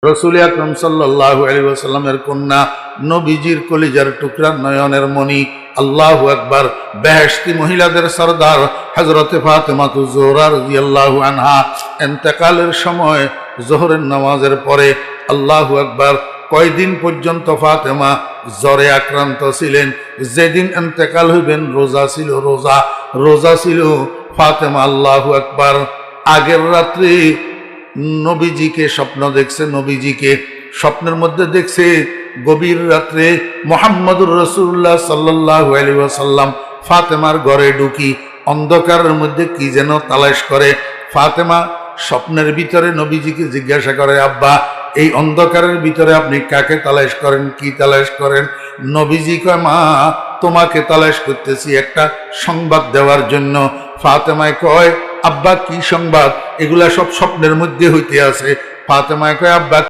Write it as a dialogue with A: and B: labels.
A: রাসূল আকরাম সাল্লাল্লাহু আলাইহি ওয়াসাল্লামের কন্যা, নবীজির কলিজার টুকরা, নয়নের মণি, আল্লাহু আকবার, বেহেশতি মহিলাদের সরদার হযরতে ফাতেমাতুজ জোহরা রাদিয়াল্লাহু আনহা ইন্তেকালের সময় যোহরের নামাজের পরে, আল্লাহু আকবার, কয়দিন পর্যন্ত ফাতেমা জ্বরে আক্রান্ত ছিলেন। যেদিন ইন্তেকাল হইবেন রোজা ছিল, রোজা ছিল ফাতেমা। আল্লাহু আকবার। আগের রাত্রে নবীজিকে স্বপ্ন দেখছে, নবীজিকে স্বপ্নের মধ্যে দেখছে গভীর রাত্রে মুহাম্মদুর রাসূলুল্লাহ সাল্লাল্লাহু আলাইহি ওয়াসাল্লাম ফাতেমার ঘরে ঢুকি অন্ধকারের মধ্যে কি যেন তালাশ করে। ফাতেমা স্বপ্নের ভিতরে নবীজিকে জিজ্ঞাসা করে, আব্বা, এই অন্ধকারের ভিতরে আপনি কাকে তালাশ করেন, কি তালাশ করেন? নবীজি কয়, মা, তোমাকে তালাশ করতেছি একটা সংবাদ দেওয়ার জন্য। ফাতেমায় কয়, আব্বা, কি সংবাদ? এগুলা সব স্বপ্নের মধ্যে হইতে আছে। ফাতেমায় কয়, আব্বা,